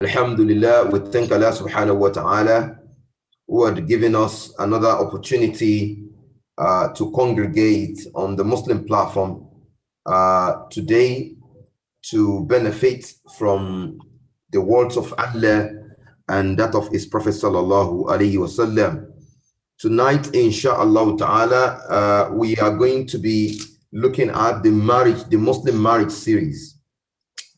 Alhamdulillah, we thank Allah subhanahu wa ta'ala who had given us another opportunity to congregate on the Muslim platform today to benefit from the words of Allah and that of His Prophet sallallahu alaihi wasallam. Tonight, inshallah ta'ala, we are going to be looking at the Muslim marriage series.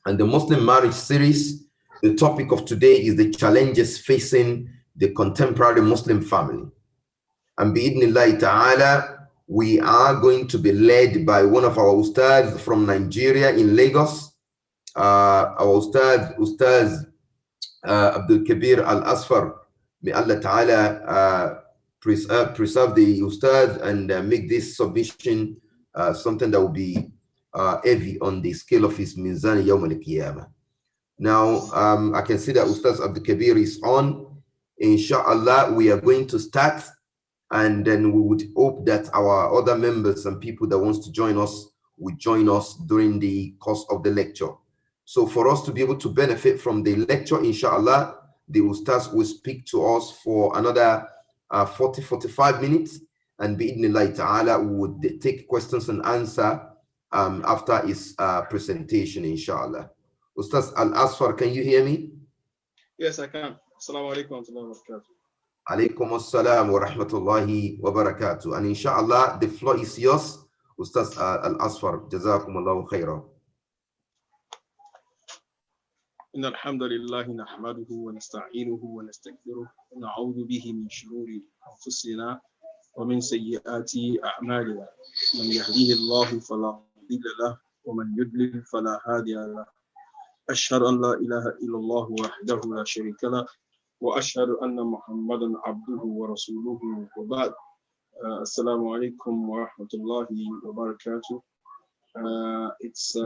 And the Muslim marriage series, the topic of today is the challenges facing the contemporary Muslim family. And bi'idhnillahi ta'ala, we are going to be led by one of our Ustadh from Nigeria in Lagos, our Ustadh AbdulKabir Al Asfar. May Allah ta'ala preserve the Ustadh and make this submission something that will be heavy on the scale of his mizan yawm al-qiyamah. Now, I can see that Ustadh AbdulKabir is on. Inshallah, we are going to start, and then we would hope that our other members and people that wants to join us will join us during the course of the lecture. So for us to be able to benefit from the lecture, inshallah, the Ustadh will speak to us for another 40-45 minutes, and bi'idhnillahi ta'ala, we would take questions and answer after his presentation, inshallah. Ustadh Al Asfar, can you hear me? Yes, I can. Assalamu alaikum wa rahmatullahi wa barakatuh. Alaikum assalam wa rahmatullahi wa barakatuh. And inshallah, the floor is yours, Ustadh Al Asfar. Jazakumullahu khairan. إن الحمد لله نحمده ونستعينه ونستغفره ونعوذ به من شرور أنفسنا ومن سيئات أعمالنا من يهديه الله فلا مضل له ومن يضلل فلا هادي له أشهد أن لا إله إلا الله وحده لا شريك له وأشهد أن محمدا عبده ورسوله وبعد السلام عليكم ورحمة الله وبركاته. It's to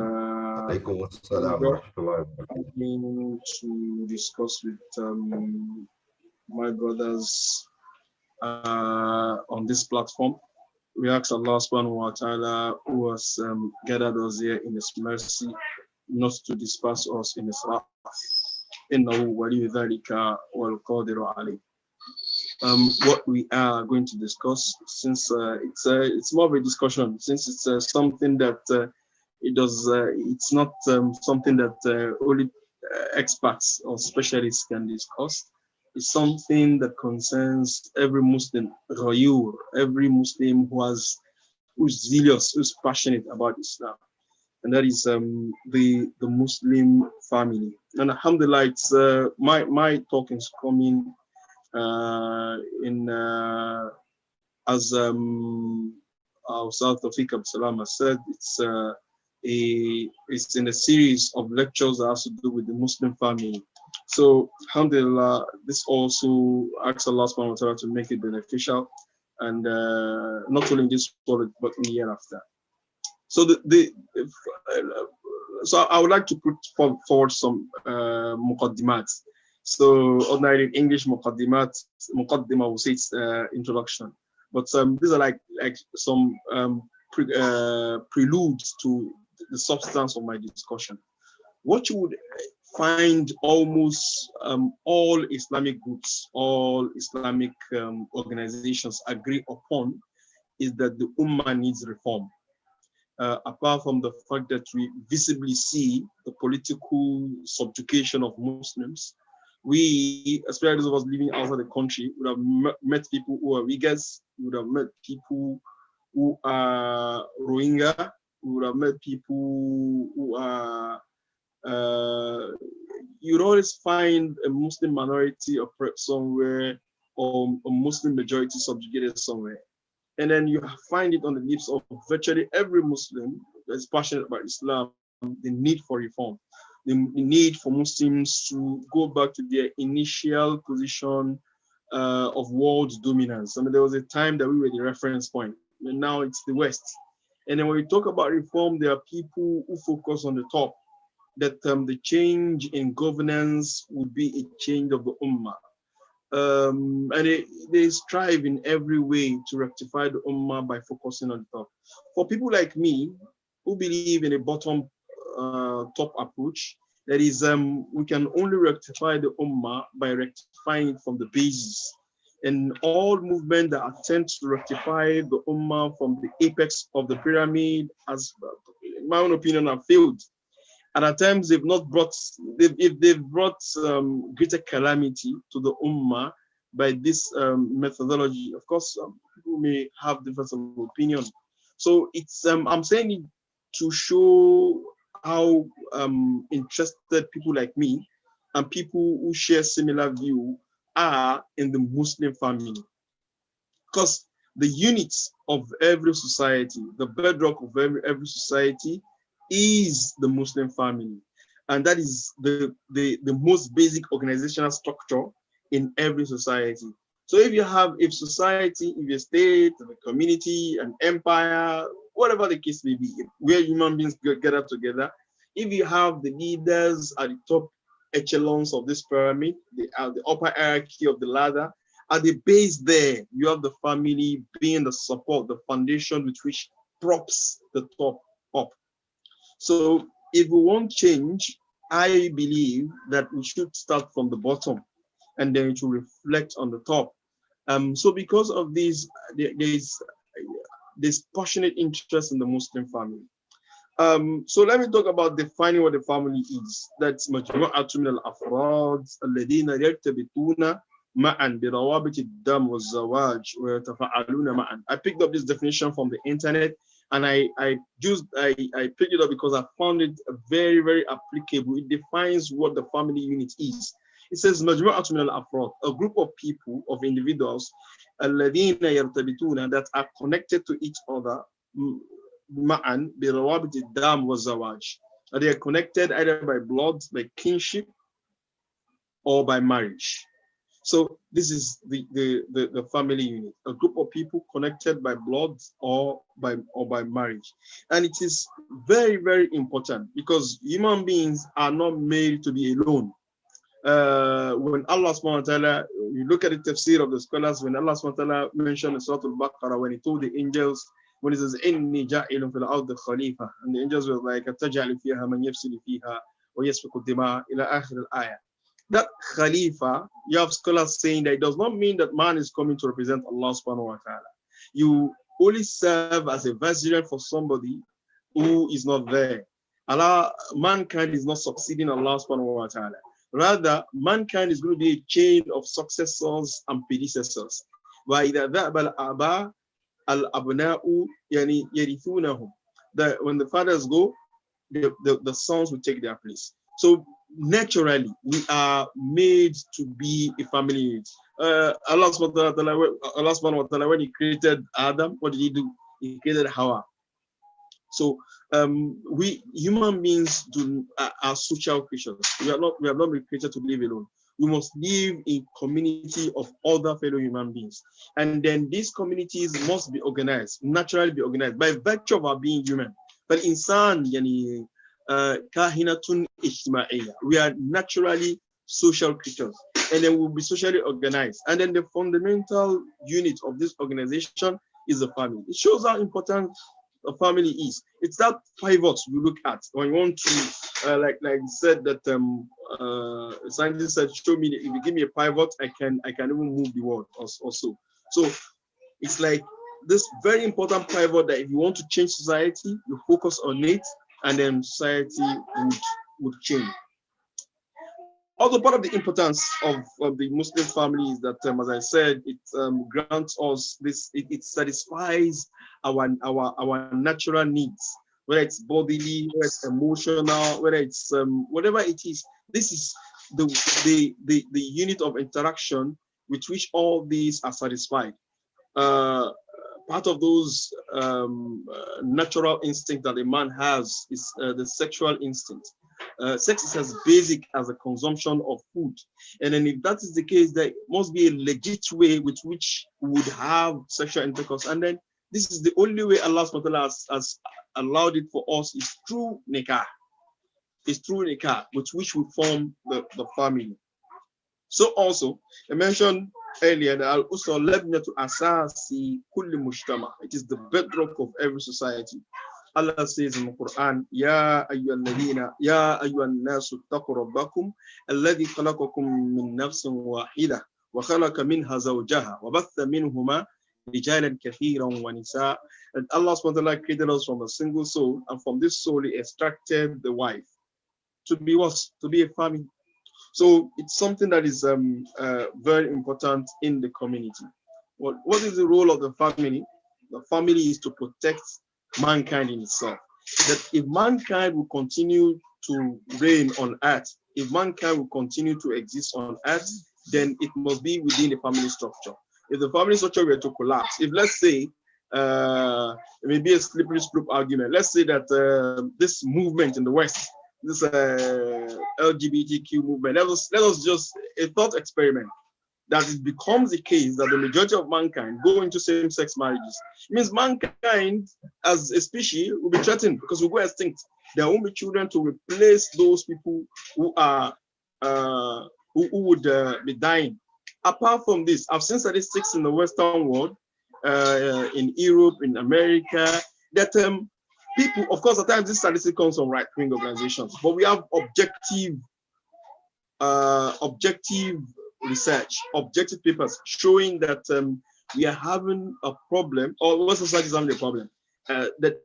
discuss with my brothers on this platform. We ask Allah subhanahu wa ta'ala, who has gathered us here in His mercy, not to disperse us in His wrath. إِنَّهُ وَلِيُّ ذَلِكَ وَالْقَادِرُ عَلَيْهِ. What we are going to discuss, since it's more of a discussion, since it's something that it's not something that only experts or specialists can discuss. It's something that concerns every Muslim, every Muslim who's zealous, who's passionate about Islam, and that is the Muslim family. And alhamdulillah, it's my talk is coming as Ustadh AbdulKabir has said, it's in a series of lectures that has to do with the Muslim family. So alhamdulillah, this also asks Allah subhanahu wa ta'ala to make it beneficial, and not only in this world but in the year after. So so I would like to put forward some muqaddimat. So ordinarily in English, muqaddima will say it's introduction, but these are like some preludes to the substance of my discussion. What you would find almost all Islamic groups, all Islamic organizations agree upon is that the Ummah needs reform. Apart from the fact that we visibly see the political subjugation of Muslims, we, especially those of us living outside the country, would have met people who are Uyghurs, would have met people who are Rohingya, would have met people who are, you'd always find a Muslim minority oppressed somewhere or a Muslim majority subjugated somewhere. And then you find it on the lips of virtually every Muslim that's passionate about Islam, the need for reform, the need for Muslims to go back to their initial position of world dominance. I mean, there was a time that we were the reference point, and now it's the West. And then when we talk about reform, there are people who focus on the top, that the change in governance would be a change of the Ummah. And they strive in every way to rectify the Ummah by focusing on the top. For people like me, who believe in a bottom top approach, That is, we can only rectify the ummah by rectifying it from the basis. And all movement that attempt to rectify the ummah from the apex of the pyramid, as in my own opinion, have failed. And at times they've not brought, they've brought greater calamity to the ummah by this methodology. Of course, people may have difference of opinion. So it's, I'm saying it to show how interested people like me and people who share similar view are in the Muslim family. Because the units of every society, the bedrock of every society is the Muslim family. And that is the most basic organizational structure in every society. So if society, if a state, if a community, an empire, whatever the case may be, where human beings gather together, if you have the leaders at the top echelons of this pyramid, the upper hierarchy of the ladder, at the base there, you have the family being the support, the foundation with which props the top up. So if we want change, I believe that we should start from the bottom and then it will reflect on the top. So because of this, there's passionate interest in the Muslim family. So let me talk about defining what the family is. That's مجموعة من الأفراد الذين يرتبطون معا بروابط الدم والزواج ويتفاعلون معا. I picked up this definition from the internet, and I picked it up because I found it very, very applicable. It defines what the family unit is. It says مجموعة من الأفراد, a group of people, of individuals, الذين يرتبطون, that are connected to each other. Ma'an birawabit dam wa zawaj. They are connected either by blood, by kinship, or by marriage. So this is the family unit, a group of people connected by blood or by marriage. And it is very, very important because human beings are not made to be alone. When Allah subhanahu wa ta'ala, you look at the tafsir of the scholars, when Allah subhanahu wa ta'ala mentioned in Surah Al-Baqarah, when he told the angels, when he says, إِنِّي جَائِلٌ فِي الْأَرْضِ خَلِيفَةً, and the angels were like, أَتَجْعَلُ فِيهَا مَنْ يَفْسِدُ فِيهَا وَيَسْفِكُ الدِّمَاءَ إِلَى آخِرِ الْآيَةِ. That Khalifa, you have scholars saying that it does not mean that man is coming to represent Allah subhanahu wa ta'ala. You only serve as a vicegerent for somebody who is not there. Allah, mankind is not succeeding Allah subhanahu wa ta'ala. Rather, mankind is going to be a chain of successors and predecessors. وَإِذَا ذَهَبَ الْآبَاءُ الْأَبْنَاءُ يَرِثُونَهُمْ. That when the fathers go, the sons will take their place. So naturally, we are made to be a family unit. Allah subhanahu wa ta'ala, when he created Adam, what did he do? He created Hawa. So we human beings are social creatures. We have not been created to live alone. We must live in community of other fellow human beings. And then these communities must be organized, naturally be organized by virtue of our being human. But insan, yani, kahinatun ijtima'iyya. We are naturally social creatures, and then we'll be socially organized. And then the fundamental unit of this organization is the family. It shows how important a family is. It's that pivot we look at when you want to, like you said that scientists said, show me, if you give me a pivot, I can even move the world also. So it's like this very important pivot that if you want to change society, you focus on it, and then society would change. Also, part of the importance of the Muslim family is that, as I said, it grants us this, it satisfies our natural needs, whether it's bodily, whether it's emotional, whether it's whatever it is. This is the unit of interaction with which all these are satisfied. Part of those natural instinct that a man has is the sexual instinct. Sex is as basic as the consumption of food. And then if that is the case, there must be a legit way with which we would have sexual intercourse. And then this is the only way Allah subhanahu wa ta'ala has allowed it for us is through nikah. It's through nikah with which we form the family. So also, I mentioned earlier that al-usra labnatu asasi kulli mujtama. It is the bedrock of every society. Allah says in the Quran, Ya ayyuhalladhina, Ya ayyuhan nasu ittaqu rabbakum, alladhi khalaqakum min nafsin wahida, wa khalaqa minha zawjaha, wa batha minhuma rijalan kathiran wa nisa. And Allah subhanahu wa ta'ala created us from a single soul, and from this soul He extracted the wife to be what? To be a family. So it's something that is very important in the community. What is the role of the family? The family is to protect mankind in itself. That if mankind will continue to reign on earth, if mankind will continue to exist on earth, then it must be within the family structure. If the family structure were to collapse, if let's say, it may be a slippery slope argument, let's say that this movement in the West, this LGBTQ movement, let us just a thought experiment that it becomes the case that the majority of mankind go into same-sex marriages. It means mankind as a species will be threatened because we go extinct. There won't be children to replace those people who are who would be dying. Apart from this, I've seen statistics in the Western world, in Europe, in America, that people, of course, at times this statistic comes from right-wing organizations, but we have objective research, objective papers showing that we are having a problem, or what society is having a problem. That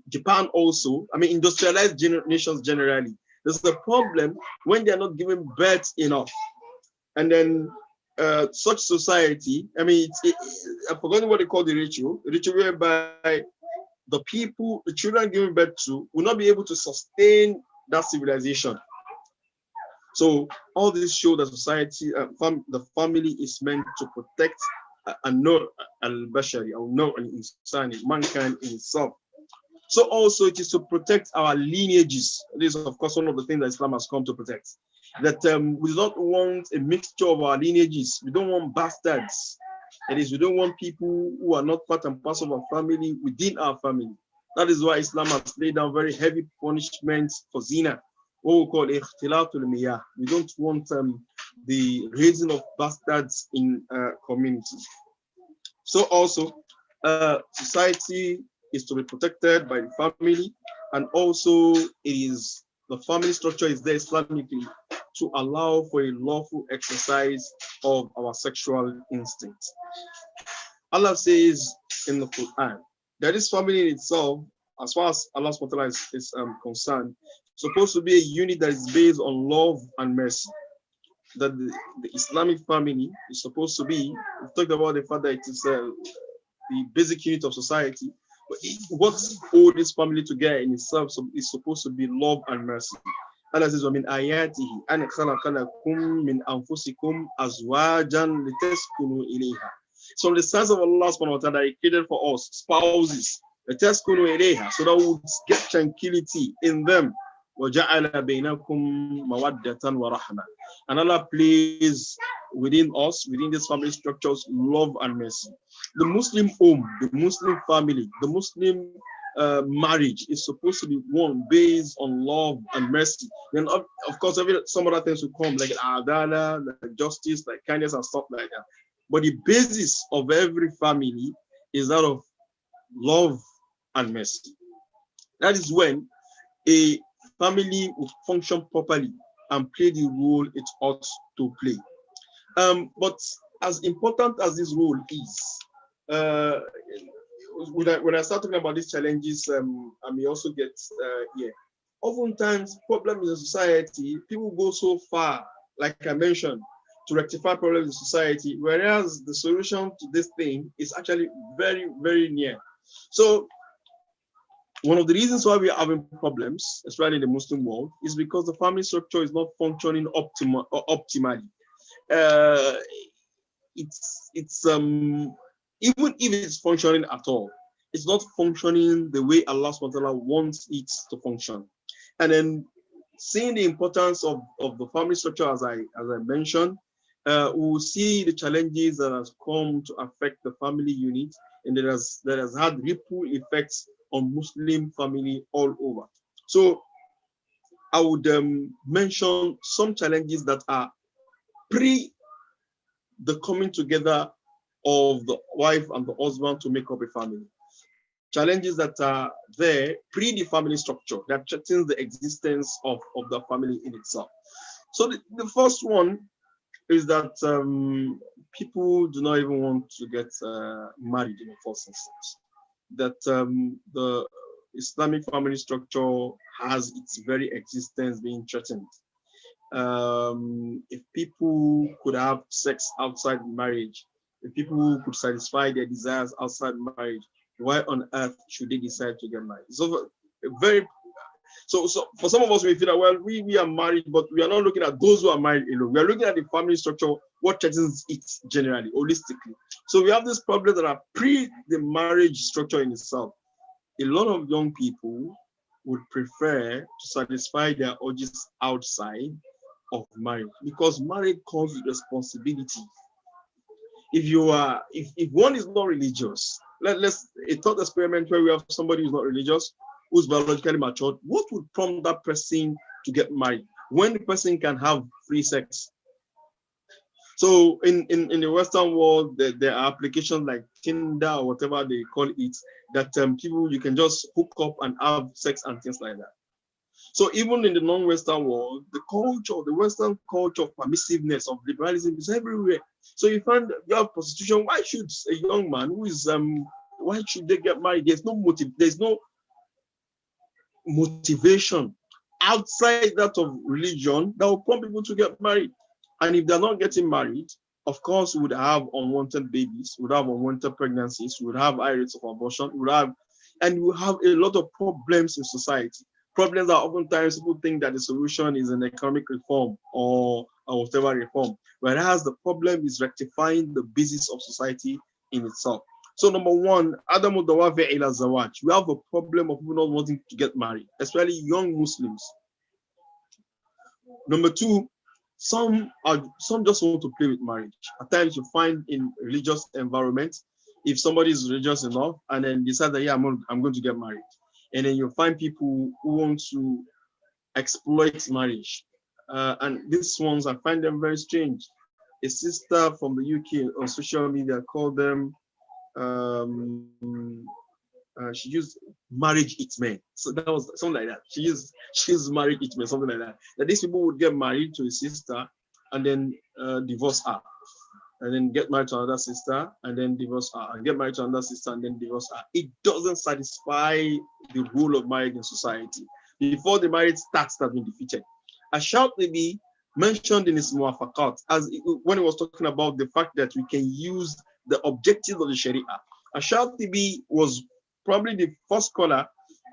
Japan also, I mean, industrialized nations generally, there's a problem when they are not giving birth enough. And then such society, I mean, I've forgotten what they call the ritual whereby the people, the children giving birth to, will not be able to sustain that civilization. So all this show that society, the family is meant to protect al-nur al-bashari, al-nur al-insani, mankind in itself. So also it is to protect our lineages. This is of course one of the things that Islam has come to protect. That we don't want a mixture of our lineages. We don't want bastards. That is, we don't want people who are not part and parcel of our family within our family. That is why Islam has laid down very heavy punishments for zina, what we call ikhtilatul miyah. We don't want the raising of bastards in community. So also, society is to be protected by the family, and also the family structure is there Islamically to allow for a lawful exercise of our sexual instincts. Allah says in the Quran that this family in itself, as far as Allah is concerned, supposed to be a unit that is based on love and mercy. That the Islamic family is supposed to be, we talked about the fact that it is the basic unit of society, but what holds this family together in itself is supposed to be love and mercy. Allah says, وَمِنْ آيَاتِهِ أَنْ خَلَقَ لَكُم مِّنْ أَنفُسِكُمْ أَزْوَاجًا لِتَسْكُنُوا إِلَيْهَا. So the sense of Allah subhanahu wa ta'ala, He created for us spouses, لِتَسْكُنُوا إِلَيْهَا, so that we would get tranquility in them. وَجَعَلَ بَيْنَكُمْ مَوَدَّةً وَرَحْمَةً. And Allah places within us, within these family structures, love and mercy. The Muslim home, the Muslim family, the Muslim marriage is supposed to be one based on love and mercy. Then, of course, some other things will come, like adala, like justice, like kindness and stuff like that. But the basis of every family is that of love and mercy. That is when a family will function properly and play the role it ought to play. But as important as this role is, when I start talking about these challenges, I may also get here. Oftentimes, problems in society, people go so far, like I mentioned, to rectify problems in society, whereas the solution to this thing is actually very, very near. So, one of the reasons why we are having problems, especially in the Muslim world, is because the family structure is not functioning optimally. Even if it's functioning at all, it's not functioning the way Allah subhanahu wa ta'ala wants it to function. And then seeing the importance of the family structure, as I mentioned, we will see the challenges that has come to affect the family unit, and that has had ripple effects on Muslim family all over. So I would mention some challenges that are pre the coming together of the wife and the husband to make up a family. challenges that are there pre the family structure that threatens the existence of the family in itself. So the first one is that people do not even want to get married in the first instance. That the Islamic family structure has its very existence being threatened. If people could have sex outside marriage, if people could satisfy their desires outside marriage, why on earth should they decide to get married? So very so for some of us, we feel that, well, we are married, but we are not looking at those who are married alone. We are looking at the family structure, what threatens it generally, holistically. So we have this problem that are pre the marriage structure in itself. A lot of young people would prefer to satisfy their urges outside of marriage because marriage comes with responsibility. If one is not religious, let's a thought experiment where we have somebody who's not religious, who's biologically matured, what would prompt that person to get married when the person can have free sex? So in the Western world, there are applications like Tinder or whatever they call it, that people, you can just hook up and have sex and things like that. So even in the non-Western world, the culture, the Western culture of permissiveness, of liberalism is everywhere. So you find you have prostitution. Why should a young man who is why should they get married? There's no motivation outside that of religion that will prompt people to get married. And if they're not getting married, of course, we would have unwanted babies, we would have unwanted pregnancies, we would have high rates of abortion, we would have a lot of problems in society. Problems that oftentimes people think that the solution is an economic reform or whatever reform, whereas the problem is rectifying the basis of society in itself. So number one, Adamu dawafi ila zawaj. We have a problem of people not wanting to get married, especially young Muslims. Number two, some just want to play with marriage. At times you find in religious environments, if somebody is religious enough and then decide that, yeah, I'm going to get married. And then you find people who want to exploit marriage. And these ones, I find them very strange. A sister from the UK on social media called them, she used marriage hitmen. So that was something like that. She used marriage hitmen, something like that. That these people would get married to a sister and then divorce her. And then get married to another sister and then divorce her. And get married to another sister and then divorce her. It doesn't satisfy the rule of marriage in society. Before the marriage starts, that's been defeated. Ash-Shatibi mentioned in his Muwafaqat, when he was talking about the fact that we can use the objectives of the Sharia. Ash-Shatibi was probably the first scholar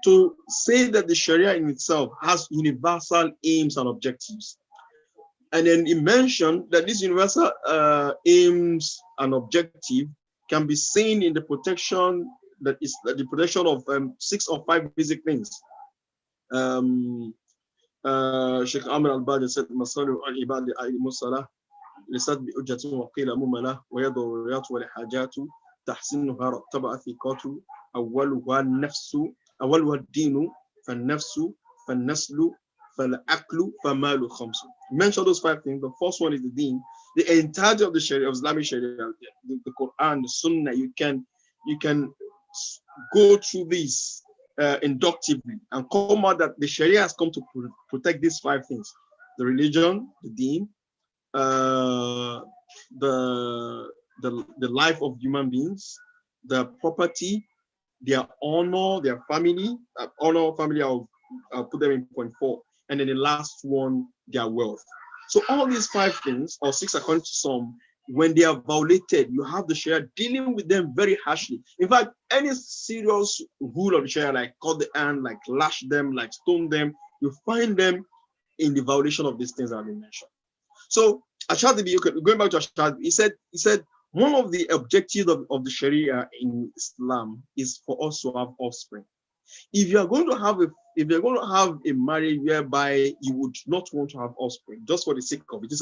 to say that the Sharia in itself has universal aims and objectives. And then he mentioned that these universal aims and objective can be seen in the protection of 6 or 5 basic things. Sheikh Amr al-Badi said, "Masalu al-ibad al-musalah, lisad bi ujjatin wa qila mumala, wa yaduriyat wa lihajatu, tahsinuha rattaba thiqatu, awwaluha an-nafsu, awwaluha ad-dinu, fan-nafsu, fan-naslu, fal-aqlu, famalu khamsu." Mention those 5 things. The first one is the deen. The entirety of the Sharia, of Islamic Sharia, the Quran, the Sunnah, you can go through this inductively and come out that the Sharia has come to protect these 5 things: the religion, the deen, the life of human beings, the property, their honor, their family. Honor, family, I'll put them in point 4. And then the last one, their wealth. So all these 5 things, or 6 according to some, when they are violated, you have the Sharia dealing with them very harshly. In fact, any serious rule of the Sharia, like cut the hand, like lash them, like stone them, you find them in the violation of these things that have been mentioned. So Ash-Shatibi, going back to Ash-Shatibi, he said one of the objectives of the Sharia in Islam is for us to have offspring. If you're going to have a marriage whereby you would not want to have offspring just for the sake of it,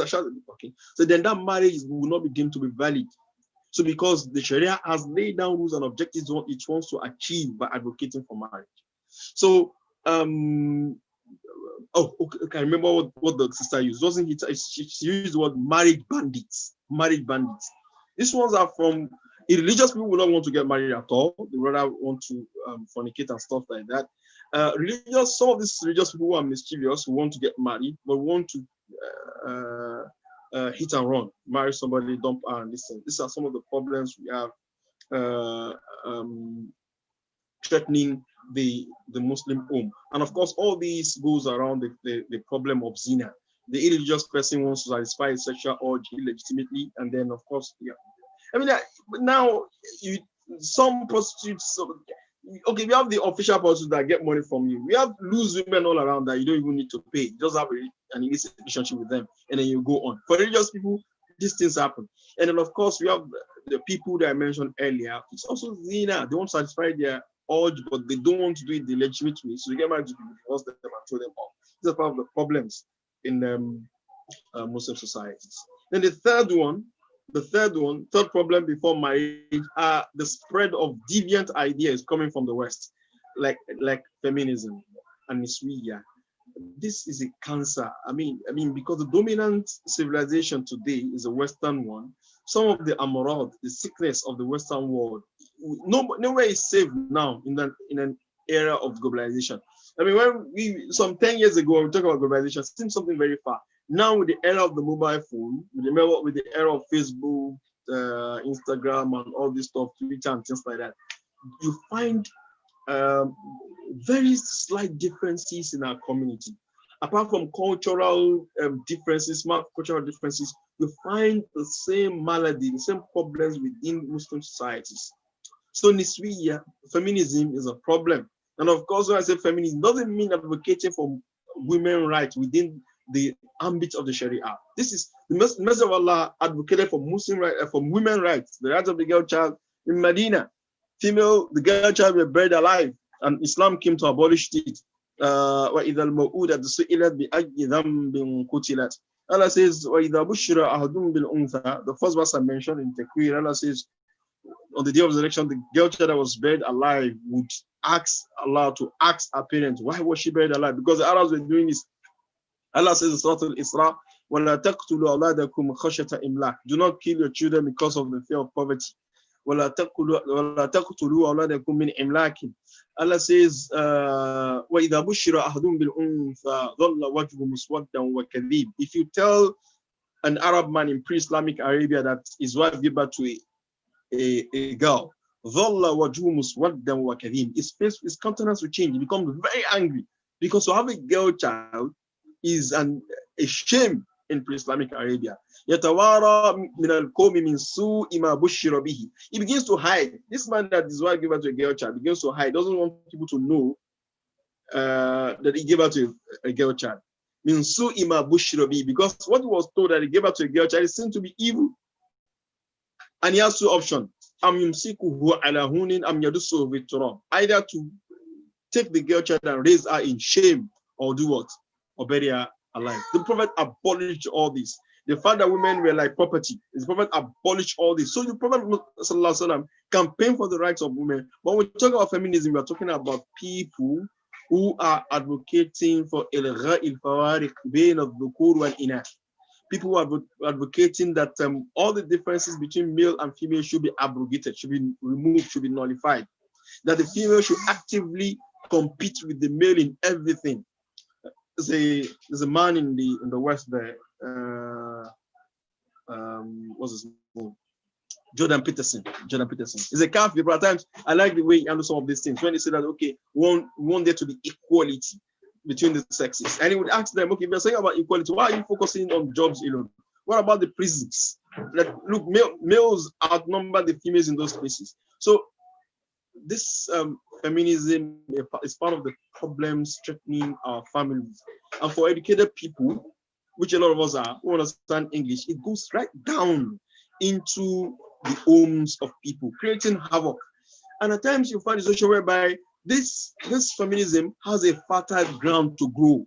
okay, so then that marriage will not be deemed to be valid. So because the Sharia has laid down rules and objectives what it wants to achieve by advocating for marriage. So okay, I remember what the sister used. She used the word marriage bandits. Marriage bandits. These ones are from Religious people will not want to get married at all. They rather want to fornicate and stuff like that. Some of these religious people who are mischievous who want to get married, but want to hit and run, marry somebody, dump her, and listen. These are some of the problems we have threatening the Muslim home. And of course, all these goes around the problem of zina. The irreligious person wants to satisfy his sexual urge illegitimately, and then of course, yeah. I mean, now some prostitutes. Okay, we have the official prostitutes that get money from you. We have loose women all around that you don't even need to pay. You just have an illicit relationship with them, and then you go on. For religious people, these things happen. And then, of course, we have the people that I mentioned earlier. It's also zina. They want to satisfy their urge, but they don't want to do it the legitimate way. So they get married to people, force them and throw them off. These are part of the problems in Muslim societies. Then the third problem before marriage are the spread of deviant ideas coming from the West, like feminism and niswiya. This is a cancer. I mean, because the dominant civilization today is a Western one. Some of the amorad, the sickness of the Western world, nowhere is safe now in an era of globalization. I mean, when some 10 years ago, we talk about globalization, it seems something very far. Now, with the era of the mobile phone, with the era of Facebook, Instagram, and all this stuff, Twitter and things like that, you find very slight differences in our community. Apart from cultural differences, cultural differences, you find the same malady, the same problems within Muslim societies. So niswiya, feminism is a problem. And of course, when I say feminism, doesn't mean advocating for women's rights within the ambit of the Sharia. This is the Messenger of Allah advocated for Muslim rights, for women's rights, the rights of the girl child in Medina. The girl child were buried alive, and Islam came to abolish it. Allah says, the first verse I mentioned in Takwir, Allah says, on the day of resurrection, the girl child that was buried alive would ask Allah to ask her parents, why was she buried alive? Because the Arabs were doing this. Allah says in Surah Al-Isra, وَلَا تَقْتُلُوا أَوْلَادَكُمْ خَشْيَةَ إِمْلَاقٍ. Do not kill your children because of the fear of poverty. وَلَا تَقْتُلُوا أَوْلَادَكُمْ مِنْ إِمْلَاقٍ. Allah says, وَإِذَا بُشِّرَ أَحَدٌ بِالْأُنثَى ظَلَّ وَجْهُهُ مُسْوَدًّا وَكَذِيبٌ. If you tell an Arab man in pre-Islamic Arabia that his wife gave birth to a girl, ظَلَّ وَجْهُهُ مُسْوَدًّا وَكَذِيبٌ, his countenance will change. He becomes very angry, because to have a girl child is a shame in pre-Islamic Arabia. يَتَوَارَى مِنَ الْقَوْمِ مِنْ سُوءِ مَا بُشِّرَ بِهِ. He begins to hide. This man that his wife gave birth to a girl child begins to hide. Doesn't want people to know that he gave birth to a girl child. مِنْ سُوءِ مَا بُشِّرَ بِهِ. Because what he was told that he gave birth to a girl child is seen to be evil. And he has two options. أَمْ يُمْسِكُهُ عَلَى هُونٍ أَمْ يَدُسُّهُ بِالتُّرَابِ. Either to take the girl child and raise her in shame, or do what? Or bury her alive. The Prophet abolished all this. The fact that women were like property, the Prophet abolished all this. So the Prophet ﷺ campaigned for the rights of women. When we talk about feminism, we are talking about people who are advocating for ilgha'il fawariq bayn al-dhukur wal-inath. People who are advocating that all the differences between male and female should be abrogated, should be removed, should be nullified. That the female should actively compete with the male in everything. There's a man in the West there. What's his name? Jordan Peterson. He's a Kafir, but at times I like the way he handles some of these things. When he said that, okay, we want there to be equality between the sexes. And he would ask them, okay, if you're saying about equality, why are you focusing on jobs alone? What about the prisons? Like, look, males outnumber the females in those places. So this feminism is part of the problems threatening our families. And for educated people, which a lot of us are, who understand English, it goes right down into the homes of people, creating havoc. And at times you find a situation whereby this feminism has a fertile ground to grow.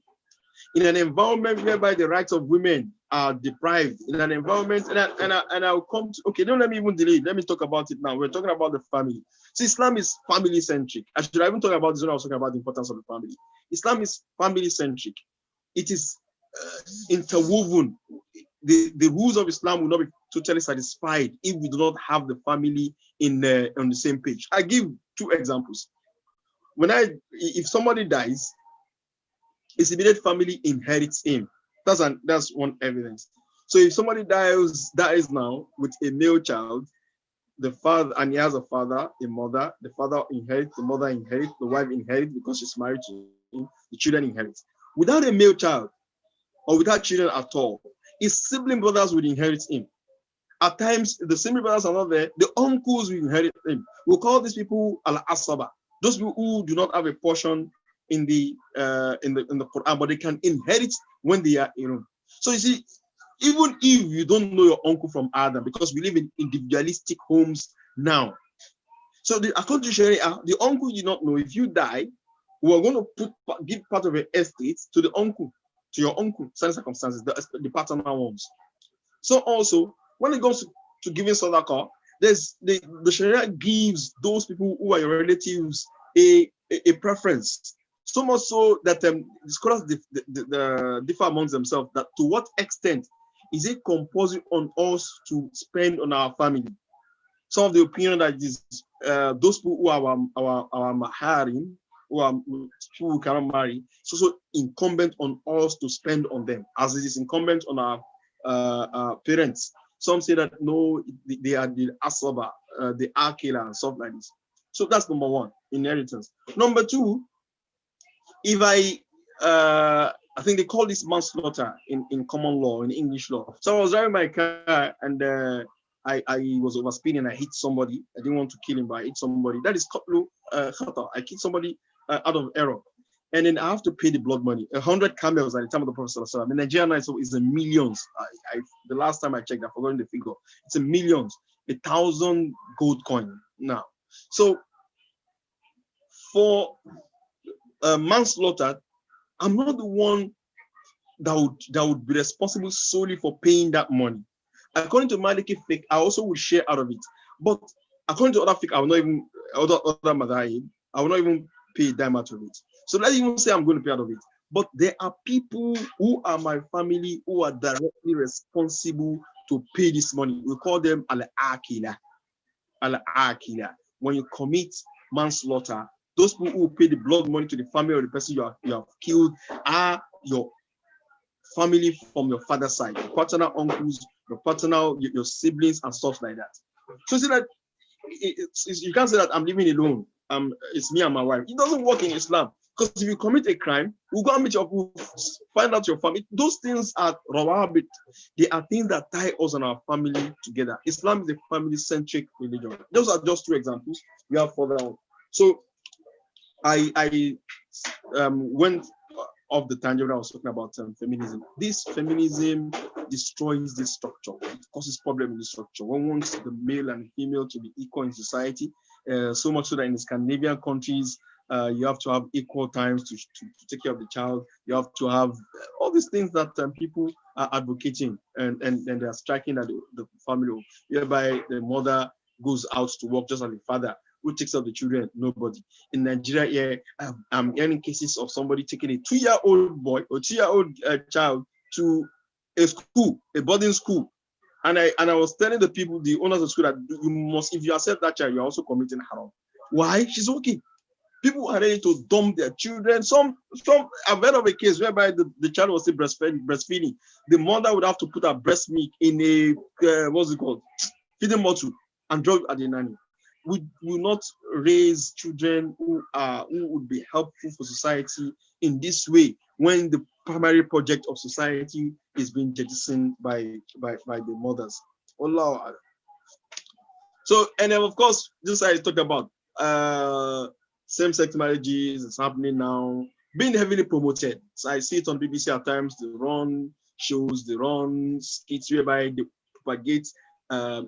In an environment whereby the rights of women are deprived, in an environment, and I'll come to, okay, don't let me even delay. Let me talk about it now. We're talking about the family. So Islam is family-centric. I should even talk about this when I was talking about the importance of the family. Islam is family-centric. It is interwoven the rules of Islam will not be totally satisfied if we do not have the family on the same page. I give two examples. If somebody dies, his immediate family inherits him. That's one evidence. So if somebody dies now with a male child, the father, and he has a father, a mother, the father inherits, the mother inherits, the wife inherits because she's married to him, the children inherit. Without a male child or without children at all, his sibling brothers would inherit him. At times, the sibling brothers are not there, the uncles will inherit him. We'll call these people al asaba, those people who do not have a portion in the Quran, but they can inherit when they are in. So you see, even if you don't know your uncle from Adam, because we live in individualistic homes now. So according to Sharia, the uncle you not know, if you die, we are going to give part of your estate to the uncle, to your uncle, certain circumstances, the paternal ones. So also, when it comes to giving sadaqah, there's the Sharia gives those people who are your relatives a preference. So much so that the scholars differ amongst themselves that to what extent is it compulsory on us to spend on our family. Some of the opinion that is those people who are our maharim, who cannot marry, so incumbent on us to spend on them, as it is incumbent on our parents. Some say that no, they are the asaba, the akila, and stuff like this. So that's number one, inheritance. Number two, if I think they call this manslaughter in common law, in English law. So I was driving my car and I was overspeeding. I hit somebody. I didn't want to kill him, but I hit somebody. That is qatlu khata. I killed somebody out of error. And then I have to pay the blood money. 100 camels at the time of the Prophet ﷺ. In Nigeria now, it's in millions. The last time I checked, I've forgotten the figure. It's in millions. 1,000 gold coin now. So for manslaughter, I'm not the one that would be responsible solely for paying that money. According to Maliki fiqh, I also would share out of it. But according to other fiqh, I will not even other madhahib, I will not even pay a dime out of it. So let's even say I'm going to pay out of it. But there are people who are my family who are directly responsible to pay this money. We call them al-akila. Al-akila. When you commit manslaughter, those people who pay the blood money to the family of the person you have killed are your family from your father's side, your paternal uncles, your siblings, and stuff like that. So see that you can't say that I'm living alone. It's me and my wife. It doesn't work in Islam, because if you commit a crime, we'll go and meet we'll find out your family. Those things are rawabit. They are things that tie us and our family together. Islam is a family-centric religion. Those are just two examples. We have further on. So I went off the tangent when I was talking about feminism. This feminism destroys this structure. It causes problems in the structure. One wants the male and female to be equal in society, so much so that in the Scandinavian countries, you have to have equal times to take care of the child. You have to have all these things that people are advocating, and they are striking at the family, whereby the mother goes out to work just like the father. Who takes up the children? Nobody. In Nigeria, I'm hearing cases of somebody taking a 2-year-old boy or 2-year-old child to a school, a boarding school. And I was telling the people, the owners of the school, that you must, if you accept that child, you're also committing haram. Why? She's okay. People are ready to dump their children. Some I've heard of a case whereby the child was still breastfeeding. The mother would have to put her breast milk in a what's it called? Feeding bottle and drop it at the nanny. We will not raise children who would be helpful for society in this way when the primary project of society is being jettisoned by the mothers. Allah. So, and then of course, just as I talked about, same-sex marriages is happening now, being heavily promoted. So I see it on BBC at times. They run shows, they run skits whereby they propagate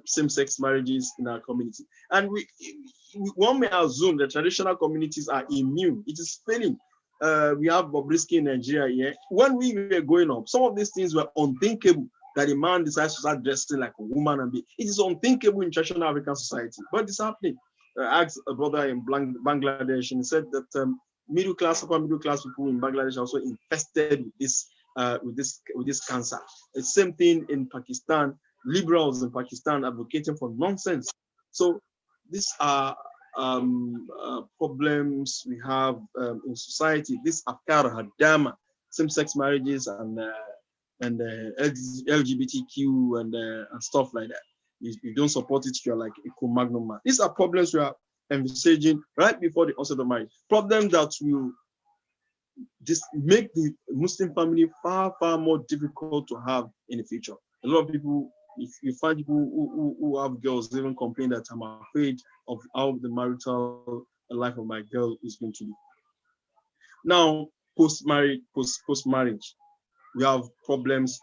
same-sex marriages in our community. And one may assume that traditional communities are immune. It is failing. We have Bobrisky in Nigeria here. When we were growing up, some of these things were unthinkable, that a man decides to start dressing like a woman. It is unthinkable in traditional African society, but it's happening. I asked a brother in Bangladesh, and he said that middle class, upper middle class people in Bangladesh are also infested with this with this cancer. The same thing in Pakistan. Liberals in Pakistan advocating for nonsense. So these are problems we have in society. This afkar hadama, same-sex marriages and LGBTQ and stuff like that. You don't support it, you're like a co-magnum man. These are problems we are envisaging right before the onset of marriage. Problems that will just make the Muslim family far, far more difficult to have in the future. A lot of people, if you find people who have girls, even complain that I'm afraid of how the marital life of my girl is going to be. Now, post-marriage, we have problems,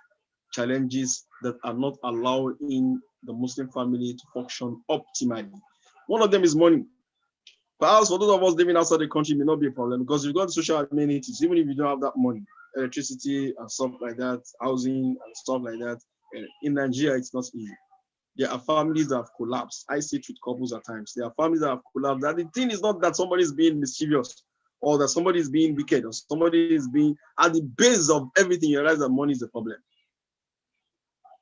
challenges that are not allowing the Muslim family to function optimally. One of them is money. Perhaps for those of us living outside the country, it may not be a problem because you've got the social amenities, even if you don't have that money, electricity and stuff like that, housing and stuff like that. In Nigeria, it's not easy. There are families that have collapsed. I sit with couples at times. There are families that have collapsed. And the thing is not that somebody is being mischievous or that somebody is being wicked or somebody is being, at the base of everything, you realize that money is a problem.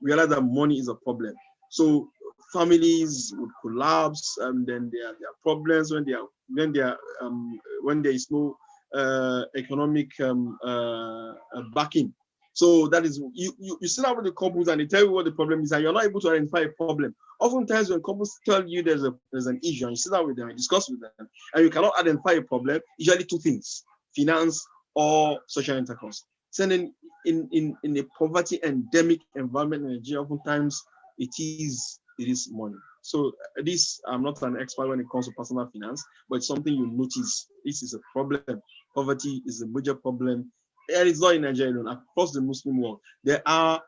Realize that money is a problem. So families would collapse, and then there are problems when there is no economic backing. So that is you sit down with the couples and they tell you what the problem is, and you're not able to identify a problem. Oftentimes, when couples tell you there's an issue, and you sit down with them and discuss with them, and you cannot identify a problem, usually two things: finance or social intercourse. So then, in a poverty endemic environment in Nigeria, oftentimes it is money. So this, I'm not an expert when it comes to personal finance, but it's something you notice. This is a problem. Poverty is a major problem. And it's not in Nigeria alone. Across the Muslim world, there are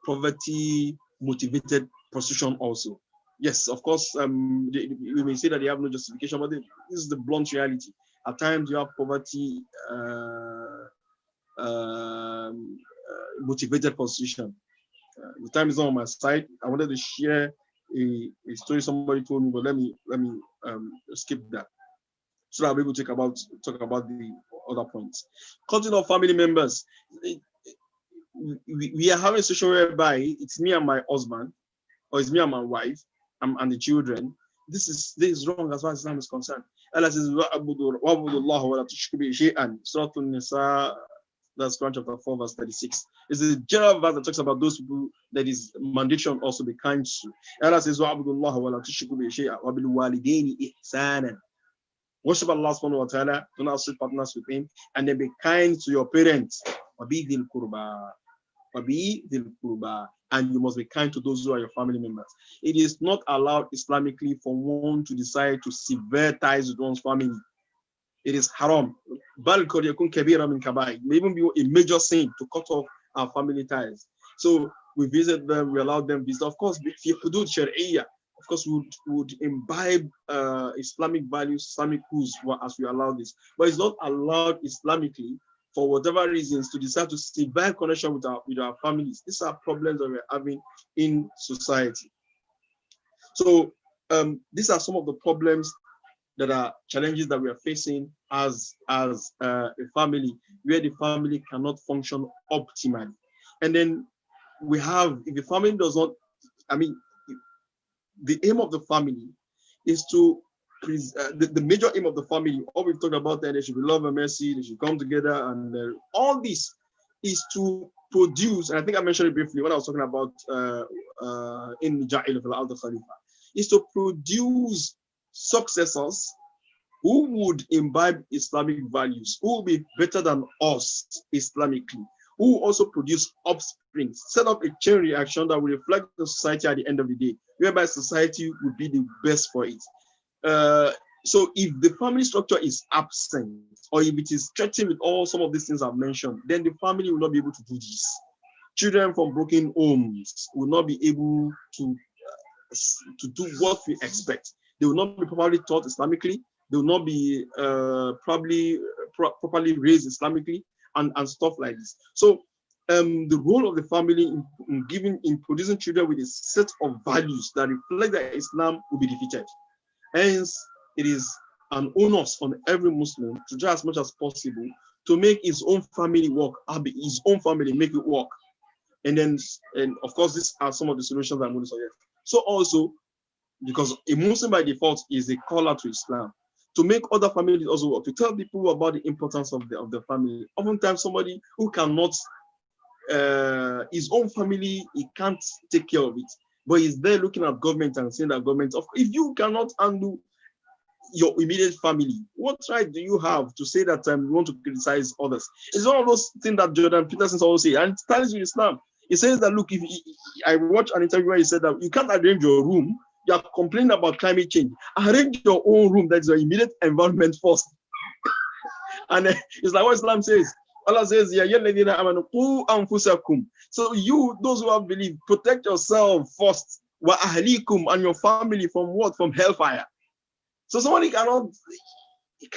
poverty-motivated prostitution also. Yes, of course, we may say that they have no justification, but this is the blunt reality. At times, you have poverty motivated prostitution. The time is not on my side. I wanted to share a story somebody told me, but let me skip that so that I'll be able to talk about the other points. Cutting off family members. We are having a situation whereby it's me and my husband, or it's me and my wife, and the children. This is wrong as far as Islam is concerned. Allah says, Surah An-Nisa, that's Quran chapter 4, verse 36. It's a general verse that talks about those people that is mandatory and also be kind to. Allah says, worship Allah subhanahu wa ta'ala, do not associate partners with him, and then be kind to your parents. And you must be kind to those who are your family members. It is not allowed Islamically for one to decide to sever ties with one's family. It is haram. It may even be a major sin to cut off our family ties. So we visit them, we allow them visit. Of course, of course, we would imbibe Islamic values, Islamic rules as we allow this. But it's not allowed Islamically, for whatever reasons, to decide to sever connection with our families. These are problems that we're having in society. So these are some of the problems that are challenges that we are facing as a family, where the family cannot function optimally. And then we have, if the family does not, the aim of the family is to, the major aim of the family, all we've talked about there, they should be love and mercy, they should come together, and all this is to produce, and I think I mentioned it briefly when I was talking about in Ja'il al Khalifa, is to produce successors who would imbibe Islamic values, who will be better than us Islamically, who also produce offspring, set up a chain reaction that will reflect the society at the end of the day, whereby society would be the best for it. So if the family structure is absent, or if it is threatened with all some of these things I've mentioned, then the family will not be able to do this. Children from broken homes will not be able to do what we expect. They will not be properly taught Islamically. They will not be properly raised Islamically, and stuff like this. So the role of the family in producing children with a set of values that reflect that Islam will be defeated. Hence, it is an onus on every Muslim to try as much as possible to make his own family work, his own family make it work. And then, and of course, these are some of the solutions I'm going to suggest. So also, because a Muslim by default is a caller to Islam, to make other families also work, to tell people about the importance of the family. Oftentimes, somebody who cannot, his own family, he can't take care of it, but he's there looking at government and saying that government, if you cannot handle your immediate family, what right do you have to say that you want to criticize others? It's one of those things that Jordan Peterson always say, and it ties with Islam. He says that, look, if I watched an interview where he said that you can't arrange your room, you are complaining about climate change. Arrange your own room, that's your immediate environment first. And it's like what Islam says. Allah says, so you, those who have believed, protect yourself first, wa ahlikum, and your family from what? From hellfire. So somebody cannot, it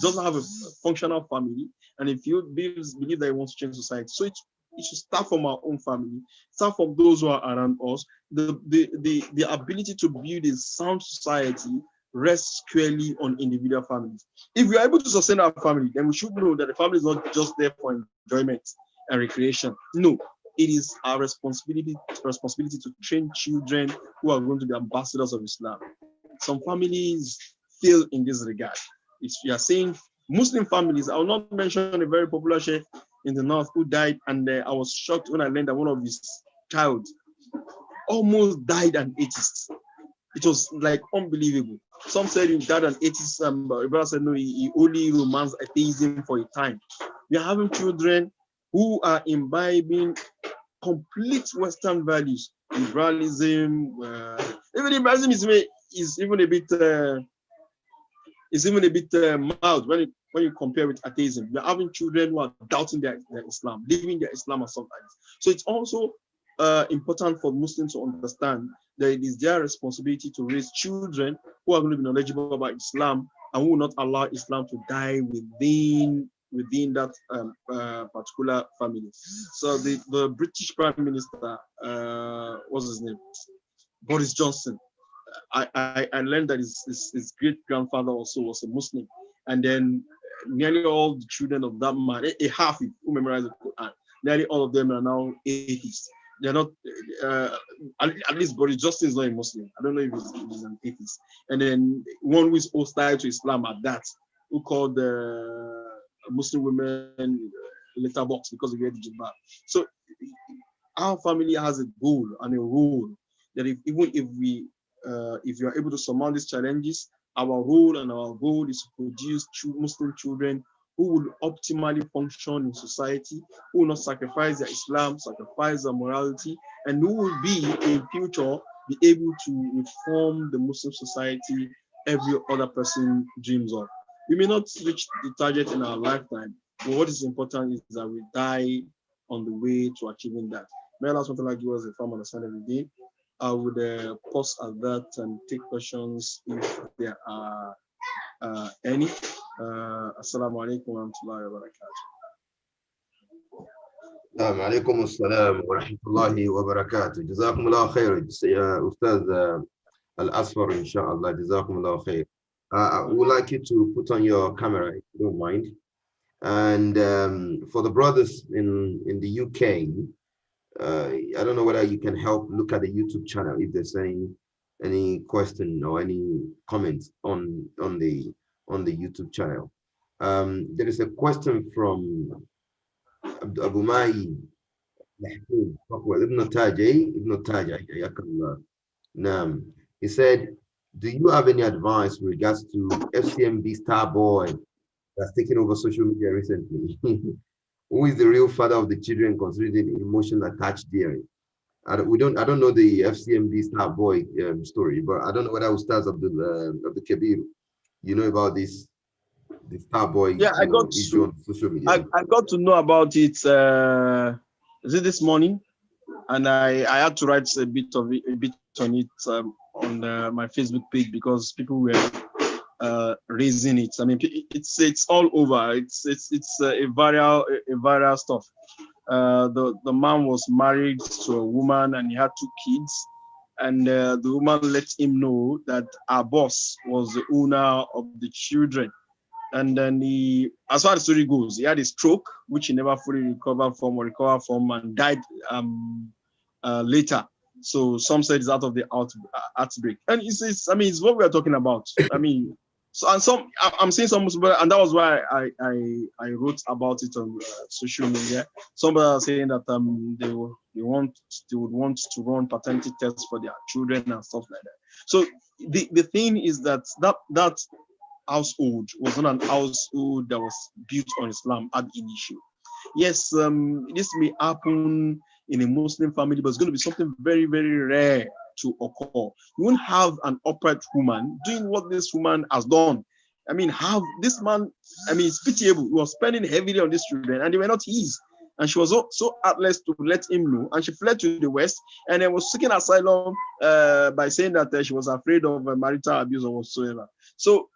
doesn't have a functional family, and if you believe that he wants to change society, so it should start from our own family, start from those who are around us. The ability to build a sound society rests squarely on individual families. If we are able to sustain our family, then we should know that the family is not just there for enjoyment and recreation. No, it is our responsibility to train children who are going to be ambassadors of Islam. Some families fail in this regard. If you are saying Muslim families, I will not mention a very popular sheikh in the north who died, and I was shocked when I learned that one of his child almost died an atheist. It was like unbelievable. Some said he died an atheist, but brother said no, he only romanced atheism for a time. We are having children who are imbibing complete Western values. Liberalism, even liberalism is even a bit mild when you compare with atheism. We're having children who are doubting their Islam, living their Islam or something. So it's also important for Muslims to understand that it is their responsibility to raise children who are going to be knowledgeable about Islam and who will not allow Islam to die within that particular family. So the British Prime Minister, what's his name? Boris Johnson. I learned that his great grandfather also was a Muslim, and then nearly all the children of that man, a half who memorized the Quran, nearly all of them are now atheists. They're not, at least Boris Johnson is not a Muslim. I don't know if he's an atheist. And then one who is hostile to Islam at that, who called Muslim women letterbox because they wear the jilbab. So our family has a goal and a role that if you are able to surmount these challenges, our role and our goal is to produce Muslim children who will optimally function in society, who will not sacrifice their Islam, sacrifice their morality, and who will be in future be able to reform the Muslim society every other person dreams of. We may not reach the target in our lifetime, but what is important is that we die on the way to achieving that. May Allah SWT give us a firm understanding of the day. I would pause at that and take questions if there are any. Assalamu alaikum wa rahmatullahi wa barakatuh. Alaikum assalam wa rahmatullahi wa barakatuh. Jazakumullah khair, Ustadh Al Asfar, inshallah. Jazakumullah khair. I would like you to put on your camera, if you don't mind. And for the brothers in the UK, I don't know whether you can help look at the YouTube channel if there's any question or any comments on the YouTube channel. There is a question from Abu Mai Ibn Taj. He said, do you have any advice with regards to FCMB star boy that's taken over social media recently? Who is the real father of the children considering emotion attached there? I don't know the FCMB star boy story, but I don't know whether Ustadh AbdulKabir, you know about this star boy issue on social media. I got to know about it. Is it this morning? And I had to write a bit on it on my Facebook page because people were raising it. I mean, it's all over. It's a viral stuff. The man was married to a woman and he had 2 kids, and the woman let him know that our boss was the owner of the children. And then as far as the story goes, he had a stroke, which he never fully recovered from, and died later. So some said it's out of the outbreak. And it's what we are talking about. I'm seeing some, and that was why I wrote about it on social media. Somebody was saying that they would want to run paternity tests for their children and stuff like that. So the thing is that household was not an household that was built on Islam at initial. Yes, this may happen in a Muslim family, but it's going to be something very, very rare to occur. You won't have an upright woman doing what this woman has done. Have this man, it's pitiable. He was spending heavily on these children, and they were not his. And she was so heartless to let him know. And she fled to the West and then was seeking asylum by saying that she was afraid of marital abuse or whatsoever. So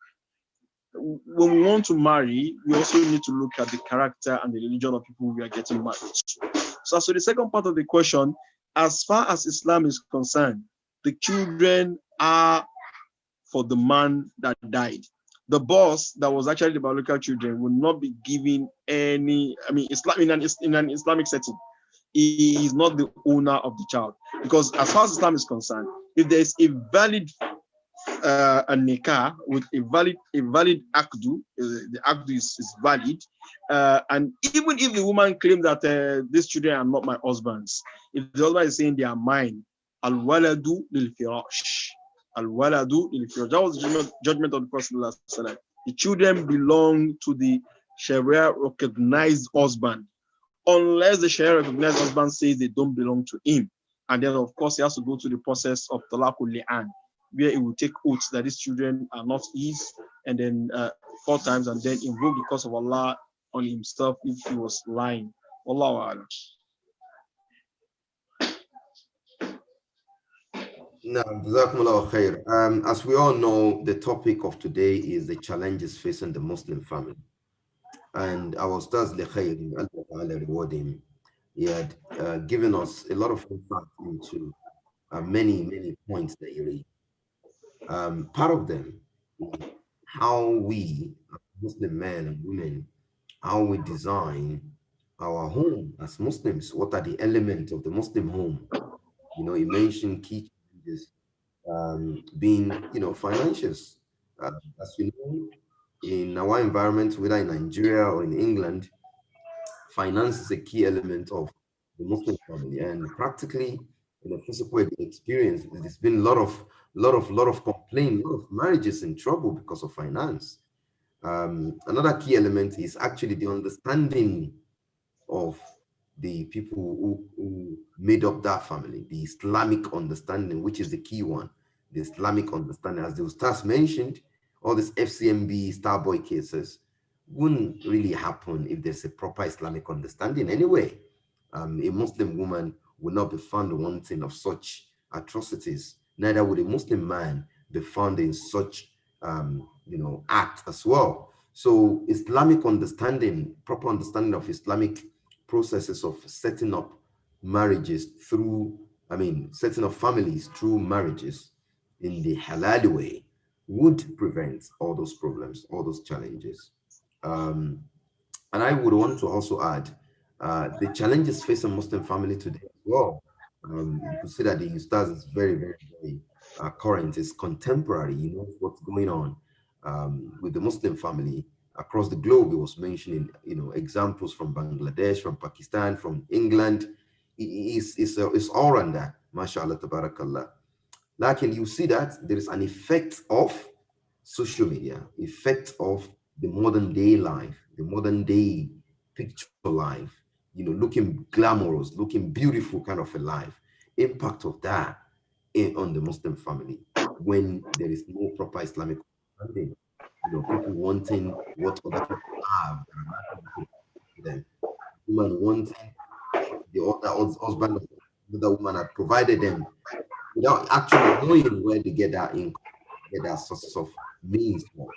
when we want to marry, we also need to look at the character and the religion of people we are getting married to. So the second part of the question, as far as Islam is concerned, the children are for the man that died. The boss that was actually the biological children will not be given any, Islam in an Islamic setting. He is not the owner of the child. Because as far as Islam is concerned, if there is a valid a nikah with a valid akdu, the akdu is valid, and even if the woman claims that these children are not my husband's, if the husband is saying they are mine, al waladu lil firash, al waladu lil firash. That was the judgment of the Prophet. The children belong to the Sharia recognized husband, unless the Sharia recognized husband says they don't belong to him, and then of course he has to go through the process of talaqul li'an, where he will take oaths that these children are not his, and then 4 times, and then invoke the curse of Allah on himself if he was lying. Wallahu a'lam. Now, Jazakumullahu khair. As we all know, the topic of today is the challenges facing the Muslim family. And our Ustadh Lekhair, Allah Ta'ala reward him, he had given us a lot of insight into many points that he raised. Part of them is how we, Muslim men and women, how we design our home as Muslims. What are the elements of the Muslim home? He mentioned key challenges being, financials. As we know, in our environment, whether in Nigeria or in England, finance is a key element of the Muslim family, and practically in a physical experience, there's been a lot of complaint, a lot of marriages in trouble because of finance. Another key element is actually the understanding of the people who made up that family, the Islamic understanding, which is the key one. The Islamic understanding, as the Ustaz mentioned, all these FCMB Starboy cases wouldn't really happen if there's a proper Islamic understanding anyway. A Muslim woman will not be found wanting of such atrocities. Neither would a Muslim man be found in such, act as well. So Islamic understanding, proper understanding of Islamic processes of setting up marriages setting up families through marriages in the halal way would prevent all those problems, all those challenges. Um, and I would want to also add the challenges facing Muslim family today as well. You could see that the Ustaz is very current, is contemporary. He knows what's going on with the Muslim family across the globe. He was mentioning, examples from Bangladesh, from Pakistan, from England. It's all around, mashallah, tabarakallah. Like, you see that there is an effect of social media, effect of the modern day life, the modern day picture life, looking glamorous, looking beautiful kind of a life, impact of that on the Muslim family when there is no proper Islamic understanding. People wanting what other people have, them, woman wanting the other husband of the woman had provided them without actually knowing where to get that income, get that sources of means for.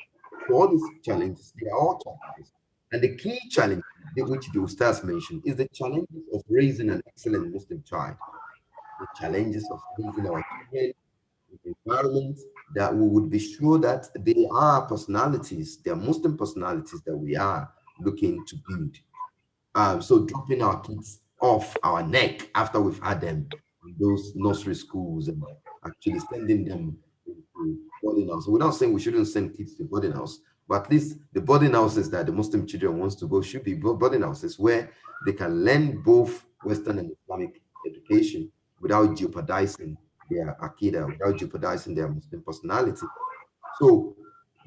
So all these challenges, they are all challenges. And the key challenge, which the Ustaz mentioned, is the challenges of raising an excellent Muslim child. The challenges of raising our children environment that we would be sure that they are personalities, they are Muslim personalities that we are looking to build. So dropping our kids off our neck after we've had them in those nursery schools and actually sending them into boarding house. We're not saying we shouldn't send kids to boarding house, but at least the boarding houses that the Muslim children wants to go should be boarding houses where they can learn both Western and Islamic education without jeopardizing their akida, without jeopardizing their Muslim personality. So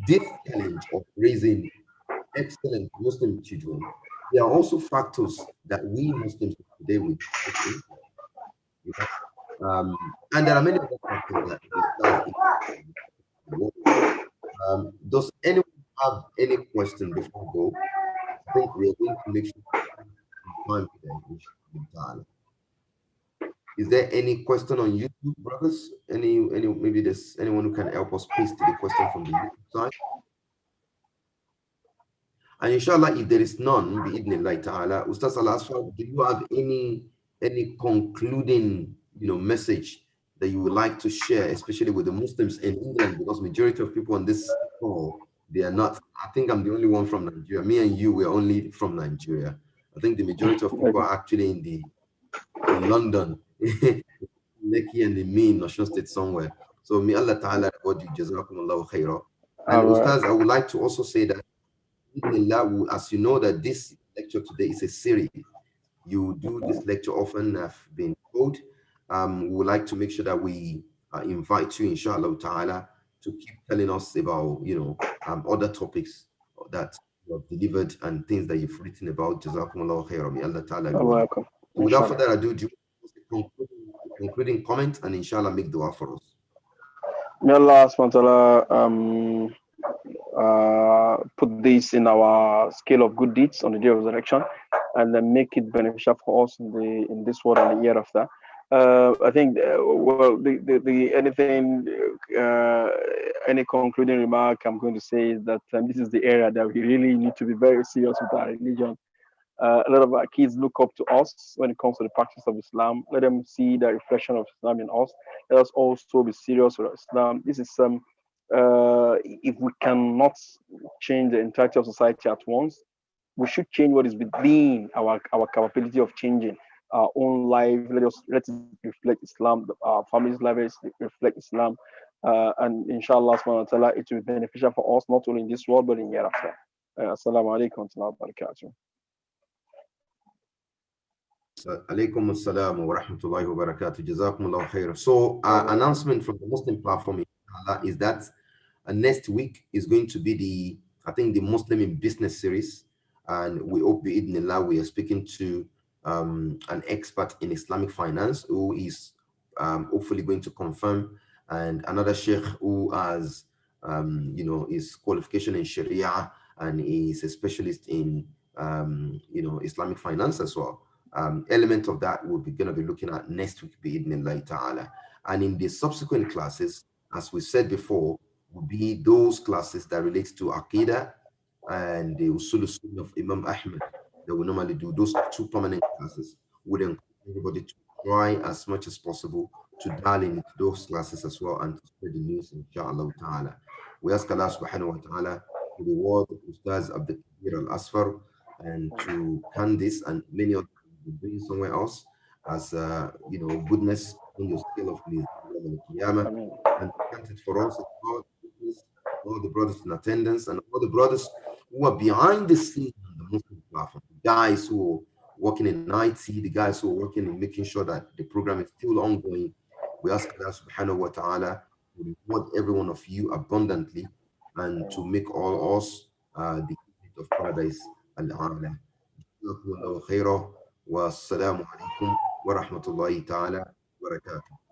this challenge of raising excellent Muslim children, there are also factors that we Muslims today we take into, you know. And there are many other factors that the stars does anyone have any question before we go? I think we are going to make sure time today. Inshallah. Is there any question on YouTube, brothers? Any maybe there's anyone who can help us paste the question from the YouTube side? And inshallah, if there is none, bi'idhnillah ta'ala, Ustaz Al Asfar, do you have any concluding message that you would like to share, especially with the Muslims in England, because majority of people on this call, they are not. I think I'm the only one from Nigeria. Me and you, we're only from Nigeria. I think the majority of people are actually in London, Lekki and the main Osun State somewhere. So may Allah Ta'ala reward you, Jazakumullahu khairah. And Ustaz, I would like to also say that as you know that this lecture today is a series. You do this lecture often, have been told. We would like to make sure that we invite you, inshallah ta'ala, to keep telling us about, other topics that you have delivered and things that you've written about. Jazakumullahu khairan. May Allah ta'ala reward you. So without further ado, do you concluding comment and inshallah make dua for us. May Allah subhanahu put this in our scale of good deeds on the day of resurrection, and then make it beneficial for us in this world and the year after. I think any concluding remark I'm going to say is that this is the area that we really need to be very serious with our religion. A lot of our kids look up to us when it comes to the practice of Islam. Let them see the reflection of Islam in us. Let us also be serious with Islam. This is if we cannot change the entirety of society at once, we should change what is within our capability of changing our own life. Let it reflect Islam. Our family's life reflect Islam, and inshallah subhanahu wa ta'ala, it will be beneficial for us not only in this world but in the year after. Assalamu alaikum wa barakatuh. Alaikum assalam wa rahmatullahi wa barakatuh. Jazakumullahu khair. So, announcement from the Muslim platform is that next week is going to be the Muslim in Business series, and we hope bi'idhnillah we are speaking to an expert in Islamic finance who is hopefully going to confirm, and another sheikh who has his qualification in Sharia and is a specialist in Islamic finance as well. Element of that we'll be going to be looking at next week bi'idhnillah ta'ala. And in the subsequent classes, as we said before, will be those classes that relate to Aqidah and the Usul Sunnah of Imam Ahmed that we normally do. Those two permanent classes would encourage everybody to try as much as possible to dial into those classes as well and to spread the news, inshallah ta'ala. We ask Allah subhanahu wa ta'ala to reward Ustadh AbdulKabir Al Asfar and to Candice and many others doing somewhere else as goodness on your scale of Qiyamah, and count it for us, all the brothers in attendance and all the brothers who are behind the scenes on the Muslim platform, the guys who are working in IT, the guys who are working in making sure that the program is still ongoing. We ask Allah subhanahu wa ta'ala to reward every one of you abundantly and to make all us the gate of paradise al-a'la. Jazakumullahu khairan wa assalamu alaikum wa rahmatullahi ta'ala wa barakatuh.